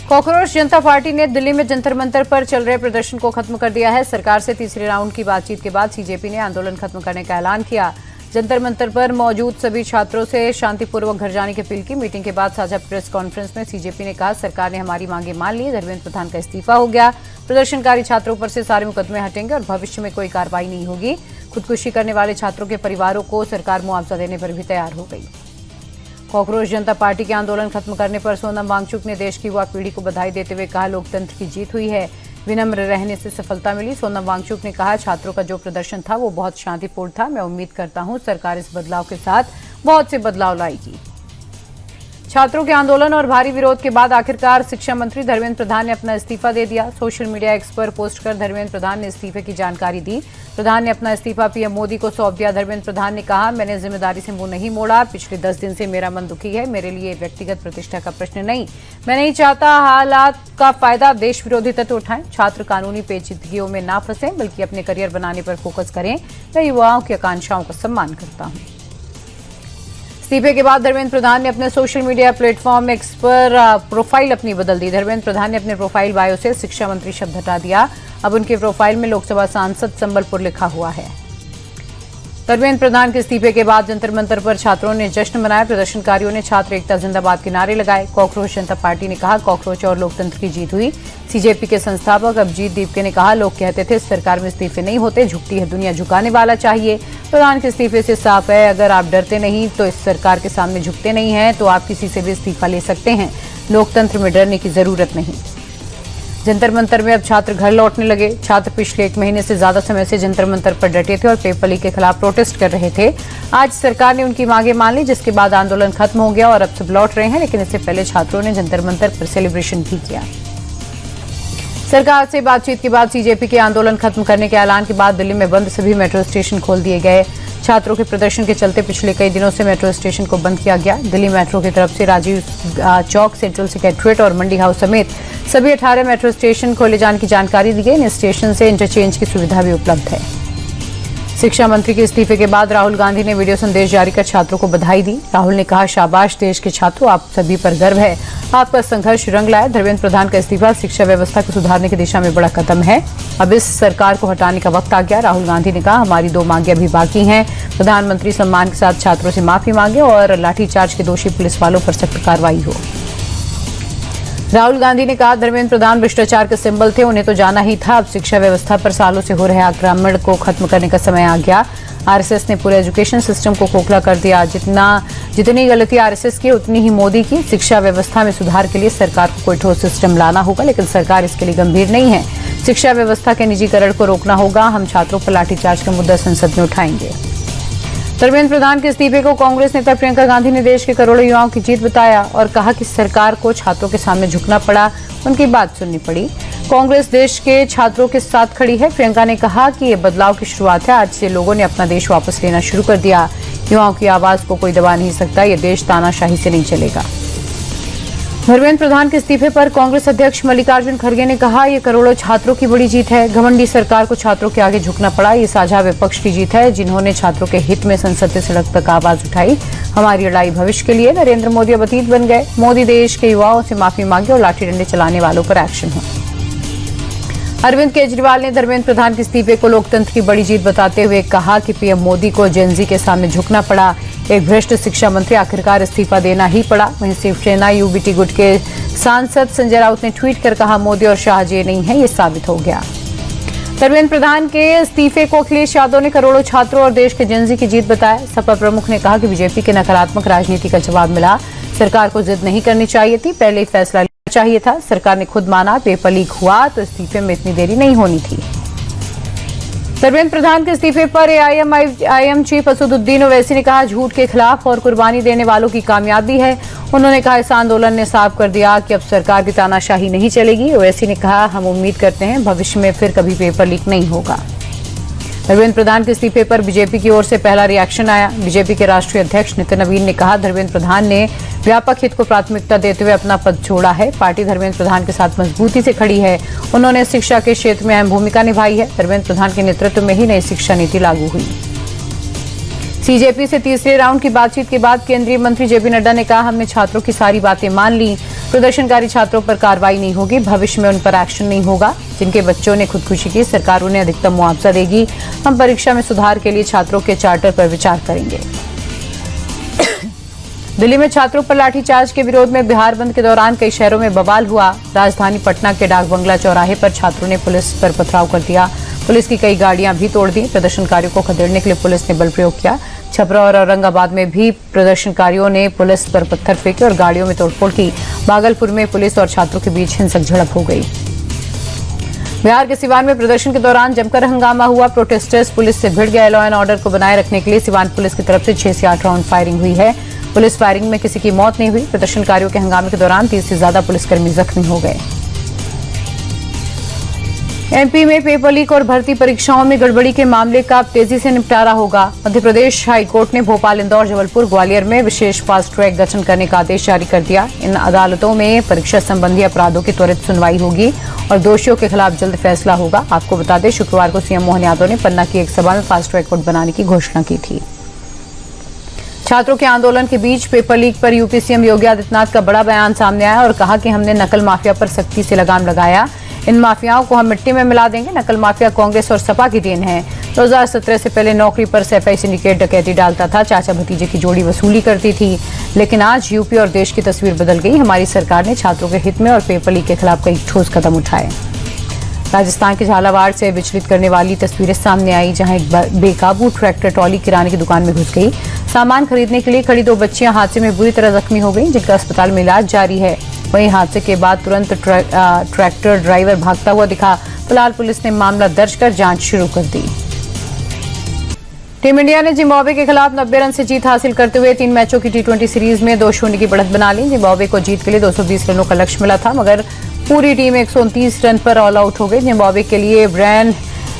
Cockroach जनता party ने दिल्ली में जंतर मंतर पर चल रहे प्रदर्शन को खत्म कर दिया है। सरकार से तीसरे राउंड की बातचीत के बाद सीजेपी ने आंदोलन खत्म करने का ऐलान किया। जंतर मंतर पर मौजूद सभी छात्रों से शांतिपूर्वक घर जाने की अपील की। मीटिंग के बाद साझा प्रेस कॉन्फ्रेंस में सीजेपी ने कहा, सरकार ने हमारी मांगे मान ली, धर्मेंद्र प्रधान का इस्तीफा हो गया। प्रदर्शनकारी छात्रों पर से सारे मुकदमे हटेंगे और भविष्य में कोई कार्रवाई नहीं होगी। खुदकुशी करने वाले छात्रों के परिवारों को सरकार मुआवजा देने पर भी तैयार हो गई। कॉकरोच जनता पार्टी के आंदोलन खत्म करने पर सोनम वांगचुक ने देश की युवा पीढ़ी को बधाई देते हुए कहा, लोकतंत्र की जीत हुई है, विनम्र रहने से सफलता मिली। सोनम वांगचुक ने कहा, छात्रों का जो प्रदर्शन था वो बहुत शांतिपूर्ण था। मैं उम्मीद करता हूं सरकार इस बदलाव के साथ बहुत से बदलाव लाएगी। छात्रों के आंदोलन और भारी विरोध के बाद आखिरकार शिक्षा मंत्री धर्मेंद्र प्रधान ने अपना इस्तीफा दे दिया। सोशल मीडिया एक्स पर पोस्ट कर धर्मेंद्र प्रधान ने इस्तीफे की जानकारी दी। प्रधान ने अपना इस्तीफा पीएम मोदी को सौंप दिया। धर्मेंद्र प्रधान ने कहा, मैंने जिम्मेदारी से मुंह नहीं मोड़ा। पिछले 10 दिन से मेरा मन दुखी है। मेरे लिए व्यक्तिगत प्रतिष्ठा का प्रश्न नहीं। मैं नहीं चाहता हालात का फायदा देश विरोधी तत्व उठाएं। छात्र कानूनी पेचीदगियों में ना फंसें, बल्कि अपने करियर बनाने पर फोकस करें। मैं युवाओं की आकांक्षाओं का सम्मान करता हूं। इस्तीफे के बाद धर्मेंद्र प्रधान ने अपने सोशल मीडिया प्लेटफॉर्म एक्स पर प्रोफाइल अपनी बदल दी। धर्मेंद्र प्रधान ने अपने प्रोफाइल बायो से शिक्षा मंत्री शब्द हटा दिया। अब उनके प्रोफाइल में लोकसभा सांसद संबलपुर लिखा हुआ है। धर्मेंद्र प्रधान के इस्तीफे के बाद जंतर मंतर पर छात्रों ने जश्न मनाया। प्रदर्शनकारियों ने छात्र एकता जिंदाबाद के नारे लगाए। कॉकरोच जनता पार्टी ने कहा, कॉकरोच और लोकतंत्र की जीत हुई। सीजेपी के संस्थापक अभिजीत दीपके ने कहा, लोग कहते थे सरकार में इस्तीफे नहीं होते, झुकती है दुनिया, झुकाने वाला चाहिए। प्रधान के इस्तीफे से साफ है, अगर आप डरते नहीं तो इस सरकार के सामने झुकते नहीं हैं तो आप किसी से भी इस्तीफा ले सकते हैं। लोकतंत्र में डरने की जरूरत नहीं। जंतर मंतर में अब छात्र घर लौटने लगे। छात्र पिछले 1 महीने से ज्यादा समय से जंतर मंतर पर डटे थे और पेपर लीक के खिलाफ प्रोटेस्ट कर रहे थे। आज सरकार ने उनकी मांगे मान ली, जिसके बाद आंदोलन खत्म हो गया और अब सब लौट रहे हैं। लेकिन इससे पहले छात्रों ने जंतर मंतर पर सेलिब्रेशन भी किया। सरकार से बातचीत के बाद सीजेपी के आंदोलन खत्म करने के ऐलान के बाद दिल्ली में बंद सभी मेट्रो स्टेशन खोल दिए गए। छात्रों के प्रदर्शन के चलते पिछले कई दिनों से मेट्रो स्टेशन को बंद किया गया। दिल्ली मेट्रो की तरफ से राजीव चौक, सेंट्रल सेक्रेटरीट और मंडी हाउस समेत सभी 18 मेट्रो स्टेशन खोले जाने की जानकारी दी गई। इन स्टेशन से इंटरचेंज की सुविधा भी उपलब्ध है। शिक्षा मंत्री के इस्तीफे के बाद राहुल गांधी ने वीडियो संदेश जारी कर छात्रों को बधाई दी। राहुल ने कहा, शाबाश देश के छात्रों, आप सभी पर गर्व है, आपका संघर्ष रंग लाया। धर्मेंद्र प्रधान का इस्तीफा शिक्षा व्यवस्था को सुधारने की दिशा में बड़ा कदम है। अब इस सरकार को हटाने का वक्त आ गया। राहुल गांधी ने कहा, हमारी 2 मांगे अभी बाकी हैं। प्रधानमंत्री सम्मान के साथ छात्रों से माफी मांगे और लाठीचार्ज के दोषी पुलिस वालों पर सख्त कार्रवाई हो। राहुल गांधी ने कहा, धर्मेंद्र प्रधान भ्रष्टाचार के सिंबल थे, उन्हें तो जाना ही था। अब शिक्षा व्यवस्था पर सालों से हो रहे आक्रमण को खत्म करने का समय आ गया। आरएसएस ने पूरे एजुकेशन सिस्टम को खोखला कर दिया। जितनी गलती आरएसएस की उतनी ही मोदी की। शिक्षा व्यवस्था में सुधार के लिए सरकार को कोई ठोस सिस्टम लाना होगा, लेकिन सरकार इसके लिए गंभीर नहीं है। शिक्षा व्यवस्था के निजीकरण को रोकना होगा। हम छात्रों पर लाठीचार्ज का मुद्दा संसद में उठाएंगे। धर्मेंद्र प्रधान के इस्तीफे को कांग्रेस नेता प्रियंका गांधी ने देश के करोड़ों युवाओं की जीत बताया और कहा कि सरकार को छात्रों के सामने झुकना पड़ा, उनकी बात सुननी पड़ी। कांग्रेस देश के छात्रों के साथ खड़ी है। प्रियंका ने कहा कि ये बदलाव की शुरुआत है। आज से लोगों ने अपना देश वापस लेना शुरू कर दिया। युवाओं की आवाज को कोई दबा नहीं सकता। ये देश तानाशाही से नहीं चलेगा। धर्मेंद्र प्रधान के इस्तीफे पर कांग्रेस अध्यक्ष मल्लिकार्जुन खड़गे ने कहा, ये करोड़ों छात्रों की बड़ी जीत है। घमंडी सरकार को छात्रों के आगे झुकना पड़ा। ये साझा विपक्ष की जीत है, जिन्होंने छात्रों के हित में संसद से सड़क तक आवाज उठाई। हमारी लड़ाई भविष्य के लिए। नरेंद्र मोदी अब अतीत बन गए। मोदी देश के युवाओं से माफी मांगे और लाठी डंडे चलाने वालों पर एक्शन हो। अरविंद केजरीवाल ने धर्मेंद्र प्रधान के इस्तीफे को लोकतंत्र की बड़ी जीत बताते हुए कहा कि पीएम मोदी को जेनजी के सामने झुकना पड़ा। एक भ्रष्ट शिक्षा मंत्री आखिरकार इस्तीफा देना ही पड़ा। वहीं शिवसेना यूबीटी गुट के सांसद संजय राउत ने ट्वीट कर कहा, मोदी और शाह जी नहीं है, ये साबित हो गया। धर्मेंद्र प्रधान के इस्तीफे को अखिलेश यादव ने करोड़ों छात्रों और देश के जेनजी की जीत बताया। सपा प्रमुख ने कहा कि बीजेपी के नकारात्मक राजनीति का जवाब मिला। सरकार को जिद नहीं करनी चाहिए थी, पहले ही फैसला लेना चाहिए था। सरकार ने खुद माना पेपर लीक हुआ तो इस्तीफे में इतनी देरी नहीं होनी थी। धर्मेंद्र प्रधान के इस्तीफे पर एआईएम चीफ असदुद्दीन ओवैसी ने कहा, झूठ के खिलाफ और कुर्बानी देने वालों की कामयाबी है। उन्होंने कहा, इस आंदोलन ने साफ कर दिया कि अब सरकार की तानाशाही नहीं चलेगी। ओवैसी ने कहा, हम उम्मीद करते हैं भविष्य में फिर कभी पेपर लीक नहीं होगा। धर्मेंद्र प्रधान के इस्तीफे पर बीजेपी की ओर से पहला रिएक्शन आया। बीजेपी के राष्ट्रीय अध्यक्ष नितिन नवीन ने कहा, धर्मेंद्र प्रधान ने व्यापक हित को प्राथमिकता देते हुए अपना पद छोड़ा है। पार्टी धर्मेंद्र प्रधान के साथ मजबूती से खड़ी है। उन्होंने शिक्षा के क्षेत्र में अहम भूमिका निभाई है। धर्मेंद्र प्रधान के नेतृत्व में ही नई शिक्षा नीति लागू हुई। सीजेपी से तीसरे राउंड की बातचीत के बाद केंद्रीय मंत्री जेपी नड्डा ने कहा, हमने छात्रों की सारी बातें मान ली। प्रदर्शनकारी छात्रों पर कार्रवाई नहीं होगी, भविष्य में उन पर एक्शन नहीं होगा। जिनके बच्चों ने खुदकुशी की, सरकार उन्हें अधिकतम मुआवजा देगी। हम परीक्षा में सुधार के लिए छात्रों के चार्टर पर विचार करेंगे। दिल्ली में छात्रों पर लाठीचार्ज के विरोध में बिहार बंद के दौरान कई शहरों में बवाल हुआ। राजधानी पटना के डाक बंगला चौराहे पर छात्रों ने पुलिस पर पथराव कर दिया। पुलिस की कई गाड़ियां भी तोड़ दी। प्रदर्शनकारियों को खदेड़ने के लिए पुलिस ने बल प्रयोग किया। छपरा और औरंगाबाद में भी प्रदर्शनकारियों ने पुलिस पर पत्थर फेंके और गाड़ियों में तोड़फोड़ की। भागलपुर में पुलिस और छात्रों के बीच हिंसक झड़प हो गई। बिहार के सिवान में प्रदर्शन के दौरान जमकर हंगामा हुआ। प्रोटेस्टर्स पुलिस से भिड़ गए। लॉ एंड ऑर्डर को बनाए रखने के लिए सिवान पुलिस की तरफ से 6 से 8 राउंड फायरिंग हुई है। पुलिस फायरिंग में किसी की मौत नहीं हुई। प्रदर्शनकारियों के हंगामे के दौरान 30 से ज्यादा पुलिसकर्मी जख्मी हो गए। एमपी में पेपर लीक और भर्ती परीक्षाओं में गड़बड़ी के मामले का अब तेजी से निपटारा होगा। मध्य प्रदेश हाईकोर्ट ने भोपाल, इंदौर, जबलपुर, ग्वालियर में विशेष फास्ट ट्रैक गठन करने का आदेश जारी कर दिया। इन अदालतों में परीक्षा संबंधी अपराधों की त्वरित सुनवाई होगी और दोषियों के खिलाफ जल्द फैसला होगा। आपको बता दें, शुक्रवार को सीएम मोहन यादव ने पन्ना की एक सभा में फास्ट ट्रैक कोर्ट बनाने की घोषणा की थी। छात्रों के आंदोलन के बीच पेपर लीक पर यूपी सीएम योगी आदित्यनाथ का बड़ा बयान सामने आया और कहा कि हमने नकल माफिया पर सख्ती से लगाम लगाया। इन माफियाओं को हम मिट्टी में मिला देंगे। नकल माफिया कांग्रेस और सपा की देन है। 2017 से पहले नौकरी पर सैफई सिंडिकेट डकैती डालता था, चाचा भतीजे की जोड़ी वसूली करती थी। लेकिन आज यूपी और देश की तस्वीर बदल गई। हमारी सरकार ने छात्रों के हित में और पेपर लीक के खिलाफ कई ठोस कदम उठाए। राजस्थान के झालावाड़ से विचलित करने वाली तस्वीरें सामने आई, जहां एक बेकाबू ट्रैक्टर ट्रॉली किराने की दुकान में घुस गई। सामान खरीदने के लिए खड़ी 2 बच्चियां हादसे में बुरी तरह जख्मी हो गईं, जिनका अस्पताल में इलाज जारी है। वहीं हादसे के बाद तुरंत ट्रैक्टर ड्राइवर भागता हुआ दिखा। फिलहाल पुलिस ने मामला दर्ज कर जांच शुरू कर दी। टीम इंडिया ने जिम्बाब्वे के खिलाफ 90 रन से जीत हासिल करते हुए 3 मैचों की T20 सीरीज में 2-0 की बढ़त बना ली। जिम्बाब्वे को जीत के लिए 220 रनों का लक्ष्य मिला था, मगर पूरी टीम 129 रन पर ऑल आउट हो गई। जिम्बाब्वे के लिए ब्रायन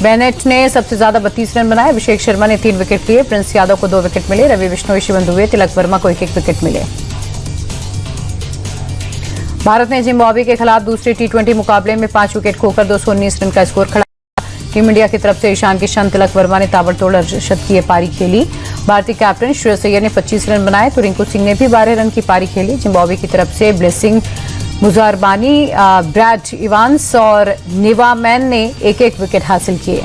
बेनेट ने सबसे ज्यादा 32 रन बनाए। अभिषेक शर्मा ने 3 विकेट लिए। प्रिंस यादव को 2 विकेट मिले। रवि बिश्नोई, शिवम दुबे, तिलक वर्मा को 1-1 विकेट मिले। भारत ने जिम्बाब्वे के खिलाफ दूसरे T20 मुकाबले में 5 विकेट खोकर 219 रन का स्कोर खड़ा। टीम इंडिया की तरफ से ईशान किशन, तिलक वर्मा ने ताबड़तोड़ अर्धशतकीय पारी खेली। भारतीय कैप्टन श्रेयस अय्यर ने 25 रन बनाए तो रिंकू सिंह ने भी 12 रन की पारी खेली। जिम्बाब्वे की तरफ से ब्लेसिंग मुजारबानी, ब्रैड इवांस और निवामैन ने 1-1 विकेट हासिल किए।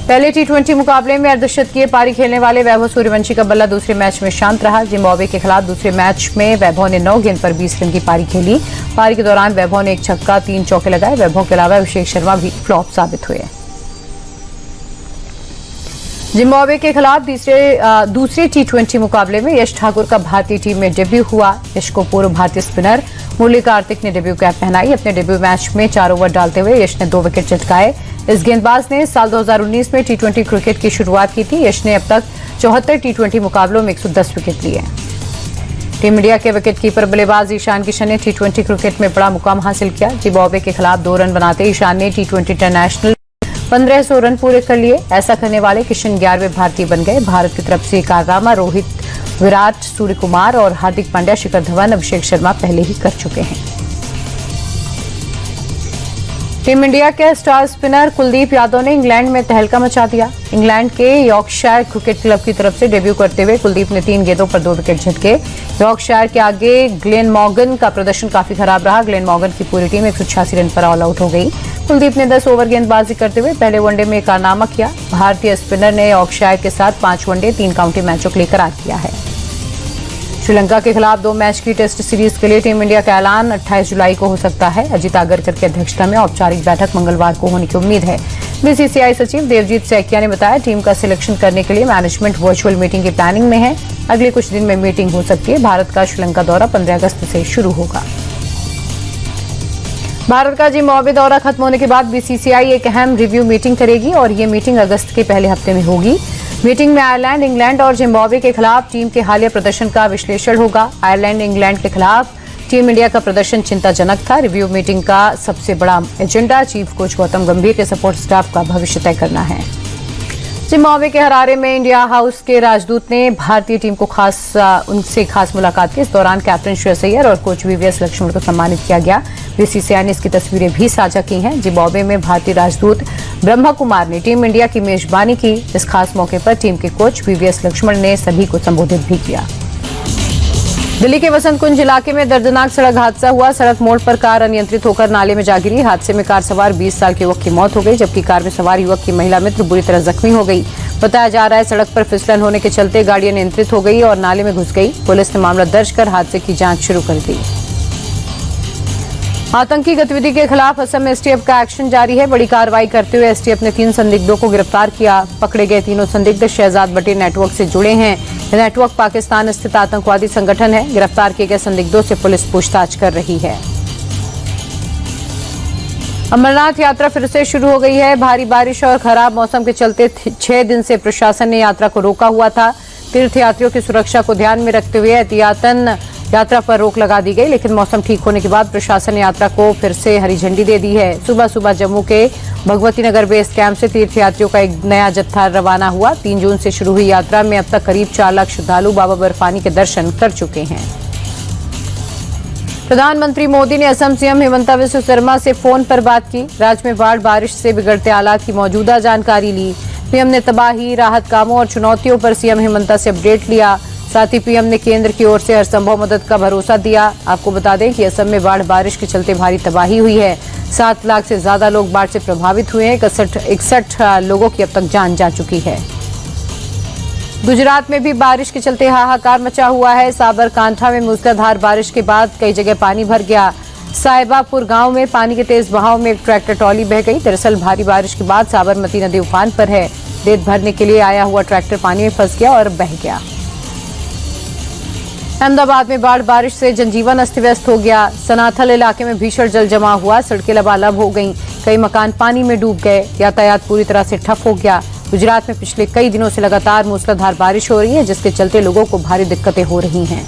पहले T20 मुकाबले में अर्धशतकीय पारी खेलने वाले वैभव सूर्यवंशी का बल्ला दूसरे मैच में शांत रहा। जिम्बाब्वे के खिलाफ दूसरे मैच में वैभव ने 9 गेंद पर 20 रन की पारी खेली। पारी के दौरान वैभव ने 1 छक्का, 3 चौके लगाए। वैभव के अलावा अभिषेक शर्मा भी फ्लॉप साबित हुए। जिम्बाब्वे के खिलाफ दूसरे T20 मुकाबले में यश ठाकुर का भारतीय टीम में डेब्यू हुआ। यश को पूर्व भारतीय स्पिनर मुरली कार्तिक ने डेब्यू कैप पहनाई। अपने डेब्यू मैच में 4 ओवर डालते हुए यश ने 2 विकेट चटकाए। इस गेंदबाज ने साल 2019 में T20 क्रिकेट की शुरुआत की थी। यश ने अब तक 74 T20 मुकाबलों में 110 विकेट लिए। टीम इंडिया के विकेटकीपर बल्लेबाज ईशान किशन ने T20 क्रिकेट में बड़ा मुकाम हासिल किया। जिम्बाब्वे के खिलाफ 2 रन बनाते ईशान ने T20 इंटरनेशनल 1500 रन पूरे कर लिए। ऐसा करने वाले किशन 11वें भारतीय बन गए। भारत की तरफ से कारनामा रोहित, विराट, सूर्य कुमार और हार्दिक पांड्या, शिखर धवन, अभिषेक शर्मा पहले ही कर चुके हैं। टीम इंडिया के स्टार स्पिनर कुलदीप यादव ने इंग्लैंड में तहलका मचा दिया। इंग्लैंड के यॉर्कशायर क्रिकेट क्लब की तरफ से डेब्यू करते हुए कुलदीप ने 3 गेंदों पर 2 विकेट झटके। यॉर्कशायर के आगे ग्लेन मॉर्गन का प्रदर्शन काफी खराब रहा। ग्लेन मॉर्गन की पूरी टीम 186 रन पर ऑल आउट हो गई। कुलदीप ने 10 ओवर गेंदबाजी करते हुए पहले वनडे में कारनामा किया। भारतीय स्पिनर ने यॉर्कशायर के साथ 5 वनडे, 3 काउंटी मैचों के लिए करार किया है। श्रीलंका के खिलाफ 2 मैच की टेस्ट सीरीज के लिए टीम इंडिया का ऐलान 28 जुलाई को हो सकता है। अजीत आगरकर की अध्यक्षता में औपचारिक बैठक मंगलवार को होने की उम्मीद है। बीसीसीआई सचिव देवजीत सैकिया ने बताया, टीम का सिलेक्शन करने के लिए मैनेजमेंट वर्चुअल मीटिंग की प्लानिंग में है। अगले कुछ दिन में मीटिंग हो सकती है। भारत का श्रीलंका दौरा 15 अगस्त से शुरू होगा। भारत का जिम्बाब्वे दौरा खत्म होने के बाद बीसीसीआई एक अहम रिव्यू मीटिंग करेगी और ये मीटिंग अगस्त के पहले हफ्ते में होगी। मीटिंग में आयरलैंड, इंग्लैंड और जिम्बाब्वे के खिलाफ टीम के हालिया प्रदर्शन का विश्लेषण होगा। आयरलैंड, इंग्लैंड के खिलाफ टीम इंडिया का प्रदर्शन चिंताजनक था। रिव्यू मीटिंग का सबसे बड़ा एजेंडा चीफ कोच गौतम गंभीर के सपोर्ट स्टाफ का भविष्य तय करना है। जिम्बाब्वे के हरारे में इंडिया हाउस के राजदूत ने भारतीय टीम को उनसे खास मुलाकात की। इस दौरान कैप्टन श्रेयस अय्यर और कोच वीवीएस लक्ष्मण को सम्मानित किया गया। बीसीसीआई ने इसकी तस्वीरें भी साझा की हैं। जिम्बाब्वे में भारतीय राजदूत ब्रह्मा कुमार ने टीम इंडिया की मेजबानी की। इस खास मौके पर टीम के कोच वीवीएस लक्ष्मण ने सभी को संबोधित भी किया। दिल्ली के वसंत कुंज इलाके में दर्दनाक सड़क हादसा हुआ। सड़क मोड़ पर कार अनियंत्रित होकर नाले में जा गिरी। हादसे में कार सवार 20 साल के युवक की मौत हो गई, जबकि कार में सवार युवक की महिला मित्र बुरी तरह जख्मी हो गई। बताया जा रहा है सड़क पर फिसलन होने के चलते गाड़ी अनियंत्रित हो गई और नाले में घुस गई। पुलिस ने मामला दर्ज कर हादसे की जांच शुरू कर दी। आतंकी गतिविधि के खिलाफ असम में एसटीएफ का एक्शन जारी है। बड़ी कार्रवाई करते हुए एसटीएफ ने 3 संदिग्धों को गिरफ्तार किया। पकड़े गए तीनों संदिग्ध शहजाद बटेर नेटवर्क से जुड़े हैं। यह नेटवर्क पाकिस्तान स्थित आतंकवादी संगठन है। गिरफ्तार किए गए संदिग्धों से पुलिस पूछताछ कर रही है। अमरनाथ यात्रा फिर से शुरू हो गई है। भारी बारिश और खराब मौसम के चलते 6 दिन से प्रशासन ने यात्रा को रोका हुआ था। तीर्थयात्रियों की सुरक्षा को ध्यान में रखते हुए एहतियातन यात्रा पर रोक लगा दी गई, लेकिन मौसम ठीक होने के बाद प्रशासन ने यात्रा को फिर से हरी झंडी दे दी है। सुबह सुबह जम्मू के भगवती नगर बेस कैंप से तीर्थयात्रियों का एक नया जत्था रवाना हुआ। 3 जून से शुरू हुई यात्रा में अब तक करीब 4 लाख श्रद्धालु बाबा बर्फानी के दर्शन कर चुके हैं। प्रधानमंत्री मोदी ने असम सीएम हिमंता बिस्वा शर्मा से फोन पर बात की। राज्य में बाढ़ बारिश से बिगड़ते हालात की मौजूदा जानकारी ली। पीएम ने तबाही, राहत कामों और चुनौतियों पर सीएम हिमंता से अपडेट लिया। साथ ही पीएम ने केंद्र की ओर से हर संभव मदद का भरोसा दिया। आपको बता दें कि असम में बाढ़ बारिश के चलते भारी तबाही हुई है। 7 लाख से ज्यादा लोग बाढ़ से प्रभावित हुए हैं। 61 लोगों की अब तक जान जा चुकी है। गुजरात में भी बारिश के चलते हाहाकार मचा हुआ है। साबरकांठा में मूसलाधार बारिश के बाद कई जगह पानी भर गया। साहिबापुर गांव में पानी के तेज बहाव में एक ट्रैक्टर ट्रॉली बह गई। दरअसल भारी बारिश के बाद साबरमती नदी उफान पर है। रेत भरने के लिए आया हुआ ट्रैक्टर पानी में फंस गया और बह गया। अहमदाबाद में बाढ़ बारिश से जनजीवन अस्त व्यस्त हो गया। सनाथल इलाके में भीषण जल जमाव हुआ। सड़कें लबालब हो गईं। कई मकान पानी में डूब गए। यातायात पूरी तरह से ठप हो गया। गुजरात में पिछले कई दिनों से लगातार मूसलाधार बारिश हो रही है, जिसके चलते लोगों को भारी दिक्कतें हो रही हैं।